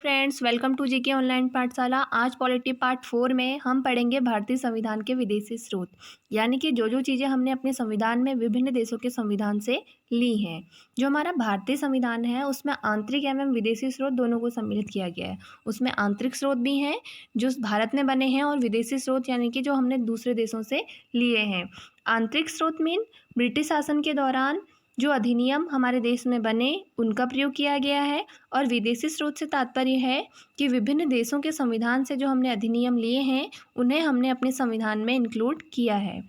Friends, welcome to GK online पाठशाला। आज polity part 4 में हम पढ़ेंगे भारतीय संविधान के विदेशी स्रोत, यानी कि जो चीज़ें हमने अपने संविधान में विभिन्न देशों के संविधान से ली हैं। जो हमारा भारतीय संविधान है उसमें आंतरिक एवं विदेशी स्रोत दोनों को सम्मिलित किया गया है। उसमें आंतरिक स्रोत भी हैं जो भारत में बने हैं और विदेशी स्रोत यानी कि जो हमने दूसरे देशों से लिए हैं। आंतरिक स्रोत मीन ब्रिटिश शासन के दौरान जो अधिनियम हमारे देश में बने उनका प्रयोग किया गया है। और विदेशी स्रोत से तात्पर्य है कि विभिन्न देशों के संविधान से जो हमने अधिनियम लिए हैं उन्हें हमने अपने संविधान में इंक्लूड किया है।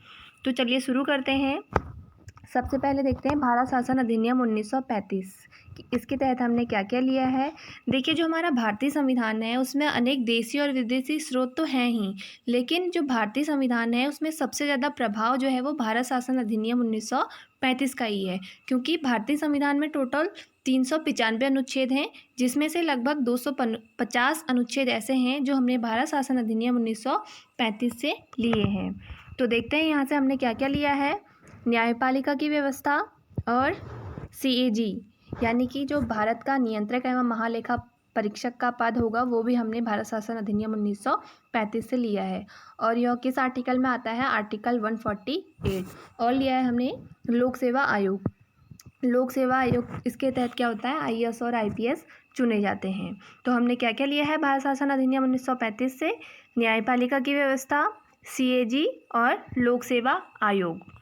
तो चलिए शुरू करते हैं। सबसे पहले देखते हैं भारत शासन अधिनियम 1935 कि इसके तहत हमने क्या क्या लिया है। देखिए, जो हमारा भारतीय संविधान है उसमें अनेक देशी और विदेशी स्रोत तो हैं ही, लेकिन जो भारतीय संविधान है उसमें सबसे ज़्यादा प्रभाव जो है वो भारत शासन अधिनियम 1935 का ही है, क्योंकि भारतीय संविधान में टोटल 395 अनुच्छेद हैं, जिसमें से लगभग 250 अनुच्छेद ऐसे हैं जो हमने भारत शासन अधिनियम 1935 से लिए हैं। तो देखते हैं यहाँ से हमने क्या क्या लिया है। न्यायपालिका की व्यवस्था और सीएजी यानी कि जो भारत का नियंत्रक एवं महालेखा परीक्षक का पद होगा वो भी हमने भारत शासन अधिनियम 1935 से लिया है। और यह किस आर्टिकल में आता है? आर्टिकल 148। और लिया है हमने लोक सेवा आयोग। लोक सेवा आयोग इसके तहत क्या होता है? आईएएस और आईपीएस चुने जाते हैं। तो हमने क्या क्या लिया है भारत शासन अधिनियम 1935 से? न्यायपालिका की व्यवस्था, सीएजी और लोक सेवा आयोग।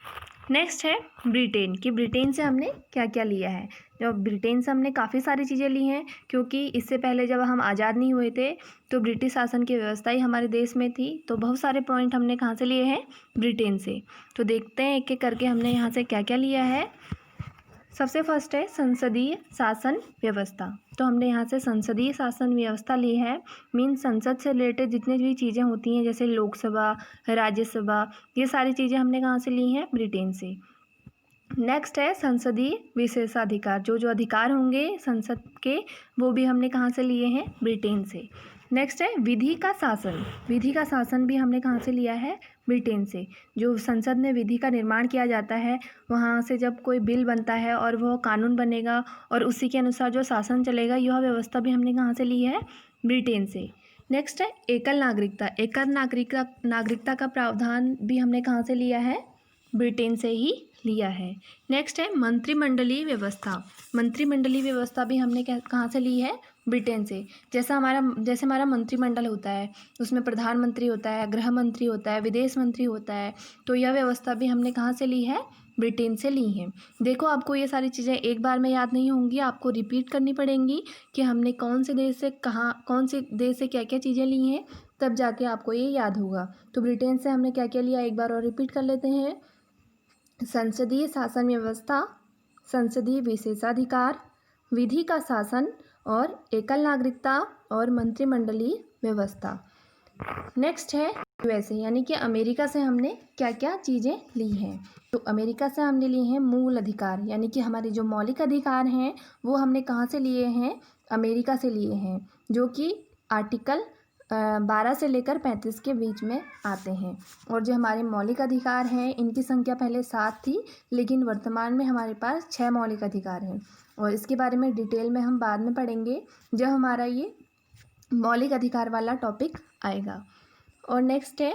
नेक्स्ट है ब्रिटेन कि ब्रिटेन से हमने क्या क्या लिया है। जो ब्रिटेन से हमने काफ़ी सारी चीज़ें ली हैं, क्योंकि इससे पहले जब हम आज़ाद नहीं हुए थे तो ब्रिटिश शासन की व्यवस्था ही हमारे देश में थी। तो बहुत सारे पॉइंट हमने कहाँ से लिए हैं? ब्रिटेन से। तो देखते हैं एक एक करके हमने यहाँ से क्या क्या लिया है। सबसे फर्स्ट है संसदीय शासन व्यवस्था। तो हमने यहाँ से संसदीय शासन व्यवस्था ली है। मीन संसद से रिलेटेड जितनी भी चीज़ें होती हैं जैसे लोकसभा, राज्यसभा, ये सारी चीज़ें हमने कहाँ से ली हैं? ब्रिटेन से। नेक्स्ट है संसदीय विशेषाधिकार। जो अधिकार होंगे संसद के वो भी हमने कहाँ से लिए हैं? ब्रिटेन से। नेक्स्ट है विधि का शासन। विधि का शासन भी हमने कहाँ से लिया है? ब्रिटेन से। जो संसद में विधि का निर्माण किया जाता है, वहाँ से जब कोई बिल बनता है और वह कानून बनेगा और उसी के अनुसार जो शासन चलेगा, यह व्यवस्था भी हमने कहाँ से ली है? ब्रिटेन से। नेक्स्ट है एकल नागरिकता। एकल नागरिकता का प्रावधान भी हमने कहाँ से लिया है? ब्रिटेन से ही लिया है। नेक्स्ट है मंत्रिमंडलीय व्यवस्था। मंत्रिमंडलीय व्यवस्था भी हमने कहाँ से ली है? ब्रिटेन से। जैसे हमारा मंत्रिमंडल होता है उसमें प्रधानमंत्री होता है, गृह मंत्री होता है, विदेश मंत्री होता है। तो यह व्यवस्था भी हमने कहाँ से ली है? ब्रिटेन से ली है। देखो, आपको ये सारी चीज़ें एक बार में याद नहीं होंगी, आपको रिपीट करनी पड़ेंगी कि हमने कौन से देश से क्या क्या चीज़ें ली हैं, तब जाके आपको ये याद होगा। तो ब्रिटेन से हमने क्या क्या लिया एक बार और रिपीट कर लेते हैं। संसदीय शासन व्यवस्था, संसदीय विशेषाधिकार, विधि का शासन और एकल नागरिकता और मंत्रिमंडलीय व्यवस्था। नेक्स्ट है यूएसए यानी कि अमेरिका से हमने क्या क्या चीज़ें ली हैं। तो अमेरिका से हमने लिए हैं मूल अधिकार, यानी कि हमारे जो मौलिक अधिकार हैं वो हमने कहाँ से लिए हैं? अमेरिका से लिए हैं, जो कि आर्टिकल 12 से लेकर 35 के बीच में आते हैं। और जो हमारे मौलिक अधिकार हैं इनकी संख्या पहले 7 थी, लेकिन वर्तमान में हमारे पास 6 मौलिक अधिकार हैं। और इसके बारे में डिटेल में हम बाद में पढ़ेंगे जब हमारा ये मौलिक अधिकार वाला टॉपिक आएगा। और नेक्स्ट है,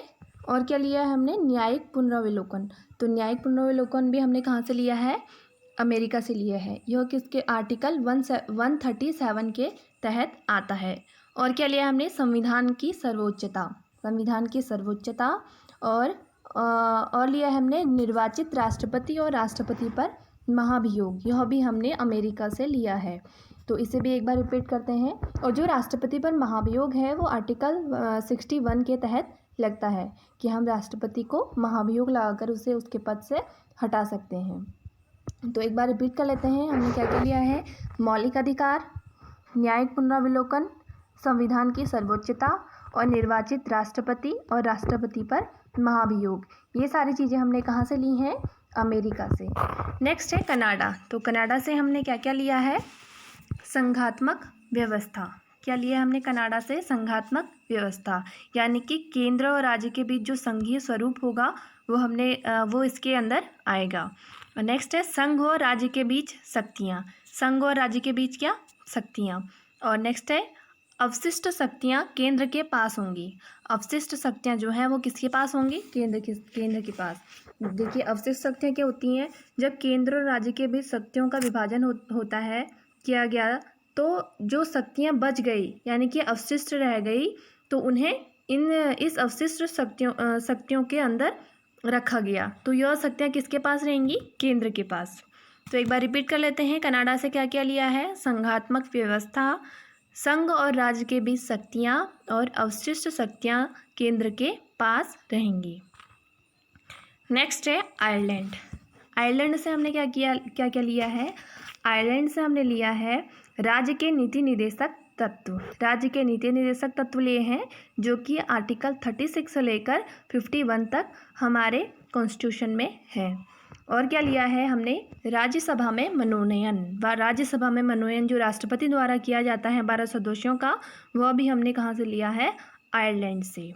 और क्या लिया है हमने? न्यायिक पुनरावलोकन। तो न्यायिक पुनरावलोकन भी हमने कहाँ से लिया है? अमेरिका से लिया है। यह किसके? आर्टिकल 137 के तहत आता है। और क्या लिया हमने? संविधान की सर्वोच्चता। संविधान की सर्वोच्चता। और लिया है हमने निर्वाचित राष्ट्रपति और राष्ट्रपति पर महाभियोग। यह भी हमने अमेरिका से लिया है। तो इसे भी एक बार रिपीट करते हैं। और जो राष्ट्रपति पर महाभियोग है वो आर्टिकल 61 के तहत लगता है कि हम राष्ट्रपति को महाभियोग लगाकर उसे उसके पद से हटा सकते हैं। तो एक बार रिपीट कर लेते हैं हमने क्या क्या लिया है। मौलिक अधिकार, न्यायिक पुनरावलोकन, संविधान की सर्वोच्चता और निर्वाचित राष्ट्रपति और राष्ट्रपति पर महाभियोग। ये सारी चीज़ें हमने कहाँ से ली हैं? अमेरिका से। नेक्स्ट है कनाडा। तो कनाडा से हमने क्या क्या लिया है? संघात्मक व्यवस्था। क्या लिया हमने कनाडा से? संघात्मक व्यवस्था, यानी कि केंद्र और राज्य के बीच जो संघीय स्वरूप होगा वो इसके अंदर आएगा। नेक्स्ट है संघ और राज्य के बीच शक्तियाँ। संघ और राज्य के बीच क्या? शक्तियाँ। और नेक्स्ट है अवशिष्ट शक्तियाँ केंद्र के पास होंगी। अवशिष्ट शक्तियाँ जो हैं वो किसके पास होंगी? केंद्र के पास। देखिए अवशिष्ट शक्तियाँ क्या होती हैं? जब केंद्र और राज्य के बीच शक्तियों का विभाजन होता है किया गया, तो जो शक्तियाँ बच गई यानी कि अवशिष्ट रह गई, तो उन्हें इस अवशिष्ट शक्तियों के अंदर रखा गया। तो यह शक्तियाँ किसके पास रहेंगी? केंद्र के पास। तो एक बार रिपीट कर लेते हैं, कनाडा से क्या क्या लिया है? संघात्मक व्यवस्था, संघ और राज्य के बीच शक्तियाँ और अवशिष्ट शक्तियाँ केंद्र के पास रहेंगी। नेक्स्ट है आयरलैंड। आयरलैंड से हमने क्या लिया है? आयरलैंड से हमने लिया है राज्य के नीति निर्देशक तत्व। राज्य के नीति निर्देशक तत्व लिए हैं जो कि आर्टिकल 36 से लेकर 51 तक हमारे कॉन्स्टिट्यूशन में है। और क्या लिया है हमने? राज्यसभा में मनोनयन। राज्यसभा में मनोनयन जो राष्ट्रपति द्वारा किया जाता है 12 सदस्यों का, वह भी हमने कहाँ से लिया है? आयरलैंड से।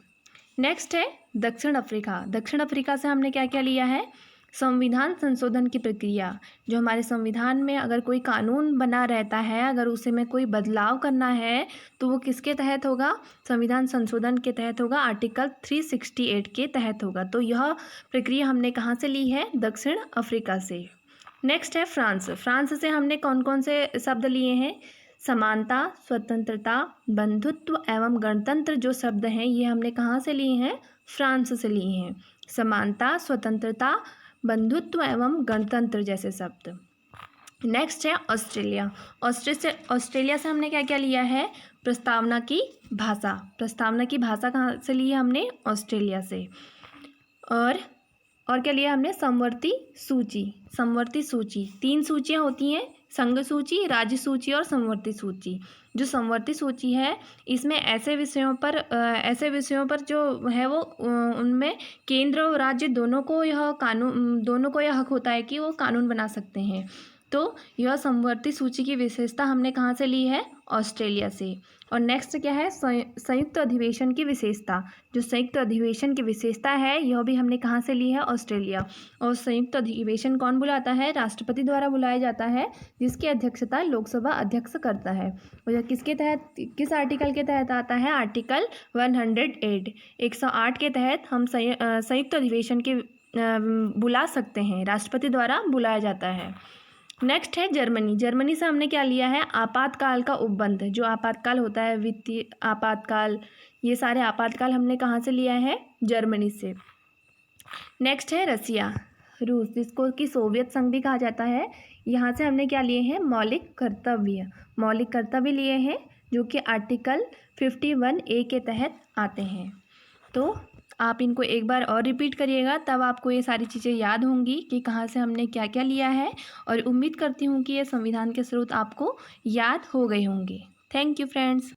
नेक्स्ट है दक्षिण अफ्रीका। दक्षिण अफ्रीका से हमने क्या क्या लिया है? संविधान संशोधन की प्रक्रिया। जो हमारे संविधान में अगर कोई कानून बना रहता है, अगर उसे में कोई बदलाव करना है, तो वो किसके तहत होगा? संविधान संशोधन के तहत होगा, आर्टिकल 368 के तहत होगा। तो यह प्रक्रिया हमने कहाँ से ली है? दक्षिण अफ्रीका से। नेक्स्ट है फ्रांस। फ्रांस से हमने कौन कौन से शब्द लिए हैं? समानता, स्वतंत्रता, बंधुत्व एवं गणतंत्र जो शब्द हैं ये हमने कहाँ से लिए हैं? फ्रांस से लिए हैं। समानता, स्वतंत्रता, बंधुत्व एवं गणतंत्र जैसे शब्द। नेक्स्ट है ऑस्ट्रेलिया। ऑस्ट्रेलिया से हमने क्या क्या लिया है? प्रस्तावना की भाषा। प्रस्तावना की भाषा कहाँ से ली है हमने? ऑस्ट्रेलिया से। और क्या लिया हमने? समवर्ती सूची। समवर्ती सूची 3 सूचियाँ होती हैं, संघ सूची, राज्य सूची और समवर्ती सूची। जो समवर्ती सूची है इसमें ऐसे विषयों पर जो है वो उनमें केंद्र और राज्य दोनों को यह हक होता है कि वो कानून बना सकते हैं। तो यह समवर्ती सूची की विशेषता हमने कहाँ से ली है? ऑस्ट्रेलिया से। और नेक्स्ट क्या है? संयुक्त अधिवेशन की विशेषता। जो संयुक्त अधिवेशन की विशेषता है यह भी हमने कहाँ से ली है? ऑस्ट्रेलिया। और संयुक्त अधिवेशन कौन बुलाता है? राष्ट्रपति द्वारा बुलाया जाता है, जिसकी अध्यक्षता लोकसभा अध्यक्ष करता है। और यह किस आर्टिकल के तहत आता है? आर्टिकल 108 108 के तहत हम संयुक्त अधिवेशन के बुला सकते हैं, राष्ट्रपति द्वारा बुलाया जाता है। नेक्स्ट है जर्मनी। जर्मनी से हमने क्या लिया है? आपातकाल का उपबंध। जो आपातकाल होता है, वित्तीय आपातकाल, ये सारे आपातकाल हमने कहाँ से लिया है? जर्मनी से। नेक्स्ट है रसिया, रूस, जिसको कि सोवियत संघ भी कहा जाता है। यहाँ से हमने क्या लिए हैं? मौलिक कर्तव्य। मौलिक कर्तव्य लिए हैं जो कि आर्टिकल 51A के तहत आते हैं। तो आप इनको एक बार और रिपीट करिएगा, तब आपको ये सारी चीज़ें याद होंगी कि कहाँ से हमने क्या क्या लिया है। और उम्मीद करती हूँ कि ये संविधान के स्रोत आपको याद हो गए होंगे। Thank you friends.